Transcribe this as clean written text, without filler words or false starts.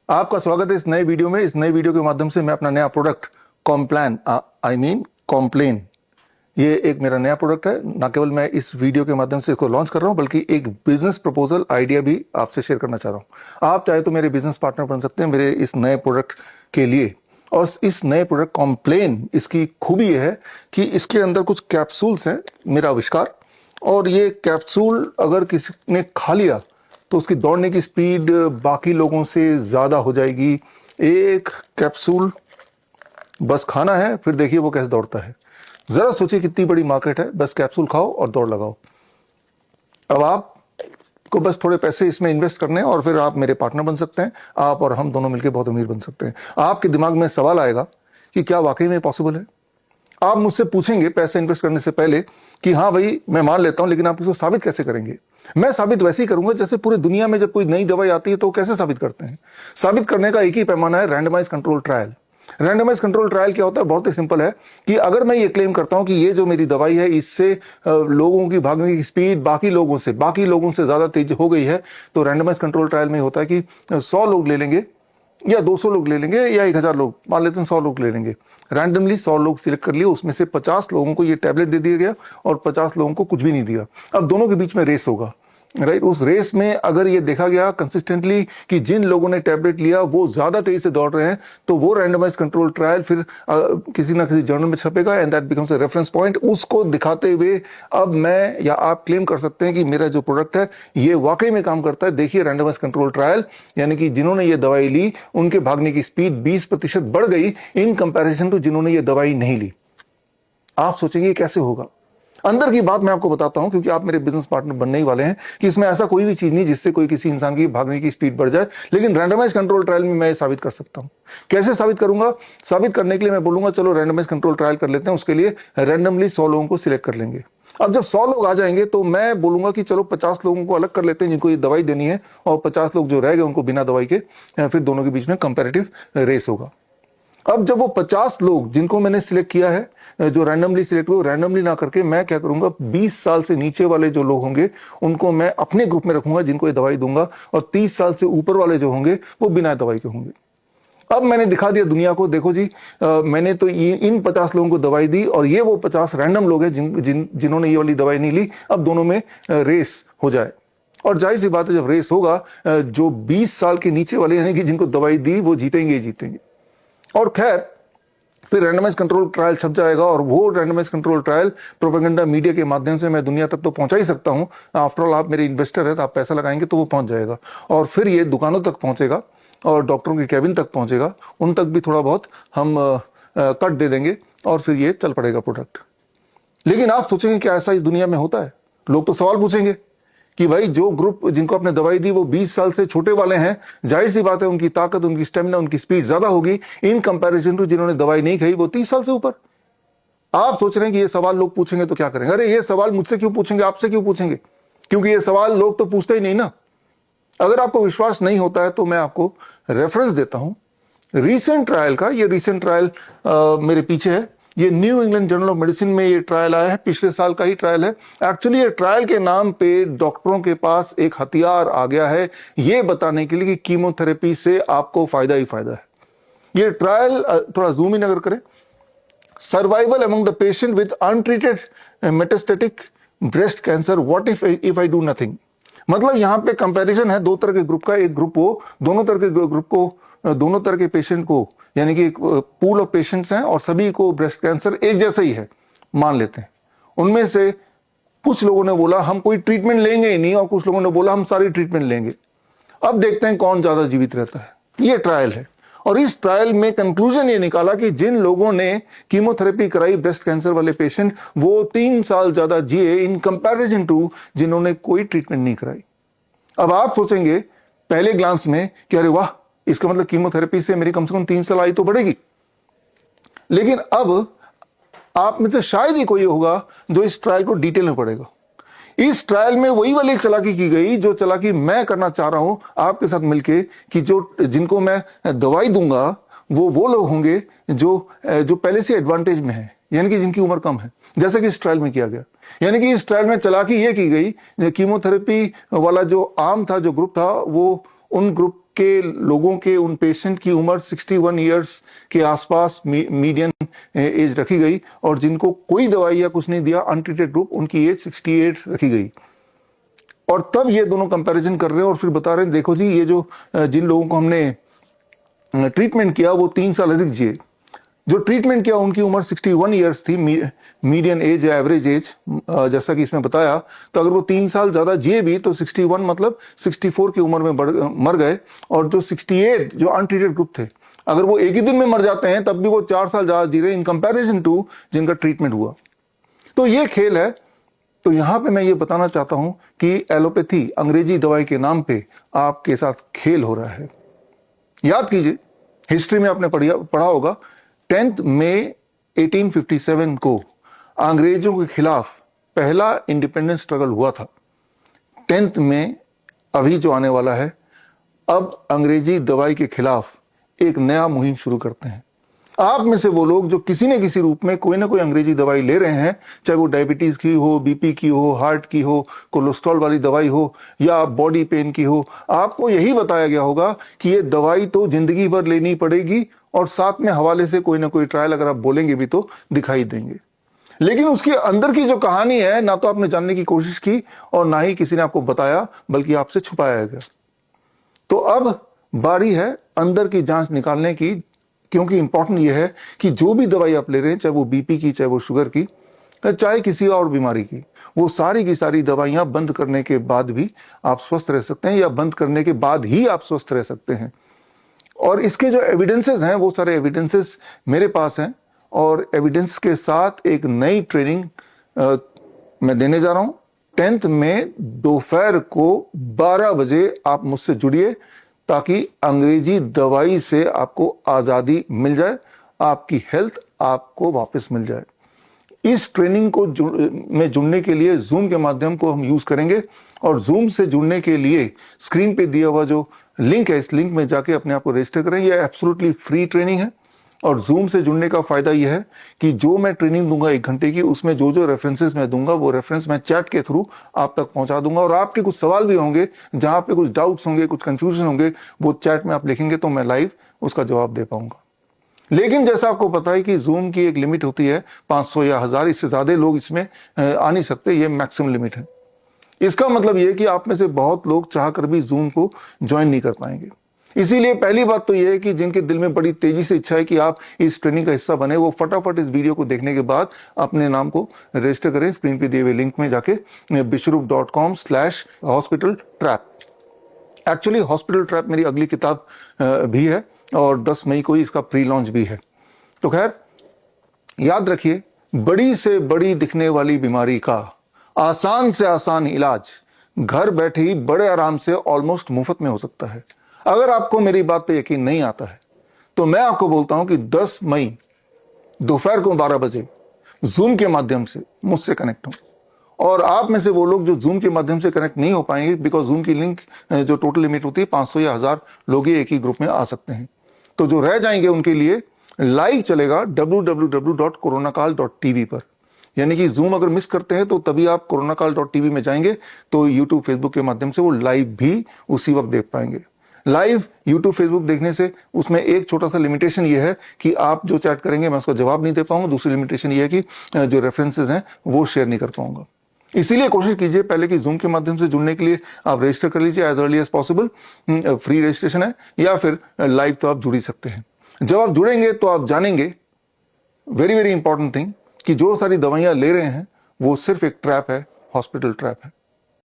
आपका स्वागत है इस नए वीडियो में। इस नए वीडियो के माध्यम से मैं अपना नया प्रोडक्ट कॉम्प्लेन, ये एक मेरा नया प्रोडक्ट है। ना केवल मैं इस वीडियो के माध्यम से इसको लॉन्च कर रहा हूं, बल्कि एक बिजनेस प्रपोजल आइडिया भी आपसे शेयर करना चाह रहा हूं। आप चाहे तो मेरे बिजनेस पार्टनर बन सकते हैं मेरे इस नए प्रोडक्ट के लिए। और इस नए प्रोडक्ट कॉम्प्लेन, इसकी खूबी यह है कि इसके अंदर कुछ कैप्सूल्स हैं, मेरा आविष्कार। और ये कैप्सूल अगर किसी ने खा लिया तो उसकी दौड़ने की स्पीड बाकी लोगों से ज्यादा हो जाएगी। एक कैप्सूल बस खाना है, फिर देखिए वो कैसे दौड़ता है। जरा सोचिए कितनी बड़ी मार्केट है। बस कैप्सूल खाओ और दौड़ लगाओ। अब आपको बस थोड़े पैसे इसमें इन्वेस्ट करने हैं और फिर आप मेरे पार्टनर बन सकते हैं। आप और हम दोनों मिलकर बहुत अमीर बन सकते हैं। आपके दिमाग में सवाल आएगा कि क्या वाकई में पॉसिबल है। आप मुझसे पूछेंगे पैसे इन्वेस्ट करने से पहले कि हाँ भाई मैं मान लेता हूं, लेकिन आप इसको साबित कैसे करेंगे। मैं साबित वैसे ही करूंगा जैसे पूरी दुनिया में जब कोई नई दवाई आती है तो कैसे साबित करते हैं। साबित करने का एक ही पैमाना है, randomise control trial. Randomise control trial क्या होता है? बहुत ही सिंपल है कि अगर मैं ये क्लेम करता हूं कि ये जो मेरी दवाई है इससे लोगों की भागने की स्पीड बाकी लोगों से ज्यादा तेज हो गई है, तो रैंडमाइज कंट्रोल ट्रायल में होता है कि 100 लोग ले लेंगे या 200 लोग ले लेंगे या 1000 लोग, मान लेते हैं 100 लोग ले लेंगे। रैंडमली 100 लोग सिलेक्ट कर लिए, उसमें से 50 लोगों को ये टैबलेट दे दिया गया और 50 लोगों को कुछ भी नहीं दिया। अब दोनों के बीच में रेस होगा, राइट। उस रेस में अगर ये देखा गया कंसिस्टेंटली कि जिन लोगों ने टैबलेट लिया वो ज्यादा तेजी से दौड़ रहे हैं, तो वो रैंडमाइज कंट्रोल ट्रायल फिर किसी ना किसी जर्नल में छपेगा and that becomes a reference point. उसको दिखाते हुए अब मैं या आप क्लेम कर सकते हैं कि मेरा जो प्रोडक्ट है ये वाकई में काम करता है। देखिए रैंडमाइज कंट्रोल ट्रायल, यानी कि जिन्होंने ये दवाई ली उनके भागने की स्पीड 20% बढ़ गई इन कंपैरिजन टू जिन्होंने ये दवाई नहीं ली। आप सोचेंगे कैसे होगा। अंदर की बात मैं आपको बताता हूं, क्योंकि आप मेरे बिजनेस पार्टनर बनने ही वाले हैं, कि इसमें ऐसा कोई भी चीज नहीं जिससे कोई किसी इंसान की भागने की स्पीड बढ़ जाए। लेकिन रैंडमाइज कंट्रोल ट्रायल में मैं साबित कर सकता हूं। कैसे साबित करूंगा? साबित करने के लिए मैं बोलूंगा चलो रैंडमाइज कंट्रोल ट्रायल कर लेते हैं। उसके लिए रैंडमली 100 लोगों को सिलेक्ट कर लेंगे। अब जब 100 लोग आ जाएंगे तो मैं बोलूंगा कि चलो 50 लोगों को अलग कर लेते हैं जिनको ये दवाई देनी है, और 50 लोग जो रह गए उनको बिना दवाई के, फिर दोनों के बीच में कंपैरेटिव रेस होगा। अब जब वो 50 लोग जिनको मैंने सिलेक्ट किया है, जो रैंडमली सिलेक्ट हुए, रैंडमली ना करके मैं क्या करूंगा, 20 साल से नीचे वाले जो लोग होंगे उनको मैं अपने ग्रुप में रखूंगा जिनको ये दवाई दूंगा, और 30 साल से ऊपर वाले जो होंगे वो बिना दवाई के होंगे। अब मैंने दिखा दिया दुनिया को, देखो जी मैंने तो इन 50 लोगों को दवाई दी और ये वो 50 रैंडम लोग हैं जिन्होंने ये वाली दवाई नहीं ली। अब दोनों में रेस हो जाए, और जाहिर सी बात है जब रेस होगा जो 20 साल के नीचे वाले यानी कि जिनको दवाई दी वो जीतेंगे ही जीतेंगे। और खैर फिर रैंडमाइज कंट्रोल ट्रायल छप जाएगा, और वो randomise control trial propaganda media के माध्यम से मैं दुनिया तक तो पहुंचा ही सकता हूं। आफ्टर ऑल आप मेरे इन्वेस्टर है तो आप पैसा लगाएंगे तो वो पहुंच जाएगा, और फिर ये दुकानों तक पहुंचेगा और डॉक्टरों की कैबिन तक पहुंचेगा। उन तक भी थोड़ा बहुत हम कट दे देंगे और फिर ये चल पड़ेगा प्रोडक्ट। लेकिन आप सोचेंगे क्या ऐसा इस दुनिया में होता है? लोग तो सवाल पूछेंगे कि भाई जो ग्रुप जिनको आपने दवाई दी वो 20 साल से छोटे वाले हैं, जाहिर सी बात है उनकी ताकत, उनकी स्टेमिना, उनकी स्पीड ज्यादा होगी इन कंपैरिजन टू जिन्होंने दवाई नहीं खाई वो 30 साल से ऊपर। आप सोच रहे हैं कि ये सवाल लोग पूछेंगे तो क्या करेंगे? अरे ये सवाल मुझसे क्यों पूछेंगे, आपसे क्यों पूछेंगे? क्योंकि ये सवाल लोग तो पूछते ही नहीं ना। अगर आपको विश्वास नहीं होता है तो मैं आपको रेफरेंस देता हूं रीसेंट ट्रायल का। ये रीसेंट ट्रायल मेरे पीछे है, ये new England journal of medicine में ये ट्रायल आया है, पिछले साल का ही ट्रायल है। एक्चुअली ये ट्रायल के नाम पे डॉक्टरों के पास एक हथियार आ गया है ये बताने के लिए कि कीमोथेरेपी से आपको फायदा ही फायदा है। ये ट्रायल थोड़ा जूम इन अगर करें, survival among the patient with untreated metastatic breast cancer, what if I do nothing. मतलब यहाँ पे कंपैरिजन है दो तरह के ग्रुप का। एक ग्रुप वो दोनों तरह के ग्रुप को, दोनों तरह के पेशेंट को, यानी कि एक पूल ऑफ पेशेंट्स हैं और सभी को ब्रेस्ट कैंसर एक जैसा ही है मान लेते हैं। उनमें से कुछ लोगों ने बोला हम कोई ट्रीटमेंट लेंगे ही नहीं, और कुछ लोगों ने बोला हम सारी ट्रीटमेंट लेंगे। अब देखते हैं कौन ज्यादा जीवित रहता है। ये ट्रायल है, और इस ट्रायल में कंक्लूजन ये निकाला कि जिन लोगों ने कीमोथेरेपी कराई ब्रेस्ट कैंसर वाले पेशेंट, वो 3 साल ज्यादा जिए इन कंपैरिजन टू जिन्होंने कोई ट्रीटमेंट नहीं कराई। अब आप सोचेंगे पहले ग्लांस में कि अरे वाह, इसका मतलब कीमोथेरेपी से मेरी कम से कम 3 साल आयु तो बढ़ेगी। लेकिन अब आप में से शायद ही कोई होगा जो इस ट्रायल को डिटेल में पढ़ेगा। इस ट्रायल में वही वाली एक चालाकी की गई जो चालाकी मैं करना चाह रहा हूं आपके साथ मिलके, कि जिनको मैं दवाई दूंगा वो लोग होंगे जो पहले से एडवांटेज में है, यानी कि जिनकी उम्र कम है, जैसे कि इस ट्रायल में किया गया। यानी कि इस ट्रायल में चालाकी ये की गई, कीमोथेरेपी वाला जो आम था, जो ग्रुप था, वो उन ग्रुप के लोगों के, उन पेशेंट की उम्र 61 ईयर्स के आसपास मीडियन एज रखी गई, और जिनको कोई दवाई या कुछ नहीं दिया, अनट्रीटेड ग्रुप, उनकी एज 68 रखी गई। और तब ये दोनों कंपैरिजन कर रहे हैं और फिर बता रहे हैं देखो जी, ये जो जिन लोगों को हमने ट्रीटमेंट किया वो 3 साल अधिक जिए। जो ट्रीटमेंट किया उनकी उम्र 61 ईयर्स थी, मीडियन एज या एवरेज एज, जैसा कि इसमें बताया। तो अगर वो 3 साल ज्यादा जिए भी तो 61 मतलब 64 की उम्र में मर गए। और जो 68 जो अनट्रीटेड ग्रुप थे, अगर वो एक ही दिन में मर जाते हैं तब भी वो 4 साल ज्यादा जी रहे इन कंपैरिजन टू जिनका ट्रीटमेंट हुआ। तो ये खेल है। तो यहां पे मैं ये बताना चाहता हूं कि एलोपैथी, अंग्रेजी दवाई के नाम पे आपके साथ खेल हो रहा है। याद कीजिए, हिस्ट्री में आपने पढ़ा होगा 10 मई 1857 को अंग्रेजों के खिलाफ पहला इंडिपेंडेंस स्ट्रगल हुआ था। 10 मई अभी जो आने वाला है, अब अंग्रेजी दवाई के खिलाफ एक नया मुहिम शुरू करते हैं। आप में से वो लोग जो किसी न किसी रूप में कोई ना कोई अंग्रेजी दवाई ले रहे हैं, चाहे वो डायबिटीज की हो, बीपी की हो, हार्ट की हो, कोलेस्ट्रॉल वाली दवाई हो या बॉडी पेन की हो, आपको यही बताया गया होगा कि ये दवाई तो जिंदगी भर लेनी पड़ेगी और साथ में हवाले से कोई ना कोई ट्रायल अगर आप बोलेंगे भी तो दिखाई देंगे। लेकिन उसके अंदर की जो कहानी है, ना तो आपने जानने की कोशिश की और ना ही किसी ने आपको बताया, बल्कि आपसे छुपाया गया। तो अब बारी है अंदर की जांच निकालने की, क्योंकि इंपॉर्टेंट यह है कि जो भी दवाई आप ले रहे हैं, चाहे वो बीपी की, चाहे वो शुगर की, चाहे किसी और बीमारी की, वो सारी की सारी दवाइयां बंद करने के बाद भी आप स्वस्थ रह सकते हैं, या बंद करने के बाद ही आप स्वस्थ रह सकते हैं। और इसके जो एविडेंसेस हैं, वो सारे एविडेंसेस मेरे पास हैं, और एविडेंस के साथ एक नई ट्रेनिंग मैं देने जा रहा हूं। 10 मई दोपहर को 12 बजे आप मुझसे जुड़िए, ताकि अंग्रेजी दवाई से आपको आजादी मिल जाए, आपकी हेल्थ आपको वापस मिल जाए। इस ट्रेनिंग को में जुड़ने के लिए जूम के माध्यम को हम यूज करेंगे, और जूम से जुड़ने के लिए स्क्रीन पे दिया हुआ जो लिंक है, इस लिंक में जाके अपने आप को रजिस्टर करें। यह एब्सोल्युटली फ्री ट्रेनिंग है, और जूम से जुड़ने का फायदा यह है कि जो मैं ट्रेनिंग दूंगा 1 घंटे की, उसमें जो जो रेफरेंसेस मैं दूंगा वो रेफरेंस मैं चैट के थ्रू आप तक पहुंचा दूंगा। और आपके कुछ सवाल भी होंगे, जहां पे कुछ डाउट्स होंगे, कुछ कंफ्यूजन होंगे, वो चैट में आप लिखेंगे तो मैं लाइव उसका जवाब दे पाऊंगा। लेकिन जैसा आपको पता है कि जूम की एक लिमिट होती है 500 या 1000, इससे ज्यादा लोग इसमें आ नहीं सकते, ये मैक्सिमम लिमिट है। इसका मतलब यह कि आप में से बहुत लोग चाहकर भी जूम को ज्वाइन नहीं कर पाएंगे। इसीलिए पहली बात तो यह है कि जिनके दिल में बड़ी तेजी से इच्छा है कि आप इस ट्रेनिंग का हिस्सा बने, वो फटाफट इस वीडियो को देखने के बाद अपने नाम को रजिस्टर करें स्क्रीन पे दिए हुए लिंक में जाके, bishrup.com/hospital-trap। एक्चुअली हॉस्पिटल ट्रैप मेरी अगली किताब भी है, और 10 मई को ही इसका प्री लॉन्च भी है। तो खैर, याद रखिए, बड़ी से बड़ी दिखने वाली बीमारी का आसान से आसान इलाज घर बैठे ही बड़े आराम से ऑलमोस्ट मुफ्त में हो सकता है। अगर आपको मेरी बात पे यकीन नहीं आता है तो मैं आपको बोलता हूं कि 10 मई दोपहर को 12 बजे जूम के माध्यम से मुझसे कनेक्ट हो। और आप में से वो लोग जो जूम के माध्यम से कनेक्ट नहीं हो पाएंगे, बिकॉज जूम की लिंक जो टोटल लिमिट होती है 500 या 1000 लोग ही एक ही ग्रुप में आ सकते हैं। तो जो रह जाएंगे उनके लिए लाइव चलेगा www.coronakaal.tv पर। यानी कि जूम अगर मिस करते हैं तो तभी आप coronakaal.tv में जाएंगे तो यूट्यूब फेसबुक के माध्यम से वो लाइव भी उसी वक्त देख पाएंगे। लाइव यूट्यूब फेसबुक देखने से उसमें एक छोटा सा लिमिटेशन ये है कि आप जो चैट करेंगे मैं उसका जवाब नहीं दे पाऊंगा। दूसरी लिमिटेशन ये है कि जो रेफरेंसेस हैं वो शेयर नहीं कर पाऊंगा। इसीलिए कोशिश कीजिए पहले कि जूम के माध्यम से जुड़ने के लिए आप रजिस्टर कर लीजिए as early as possible. Free registration है, या फिर लाइव तो आप जुड़ ही सकते हैं। जब आप जुड़ेंगे तो आप जानेंगे, वेरी वेरी इंपॉर्टेंट थिंग, कि जो सारी दवाइयां ले रहे हैं वो सिर्फ एक ट्रैप है, हॉस्पिटल ट्रैप है।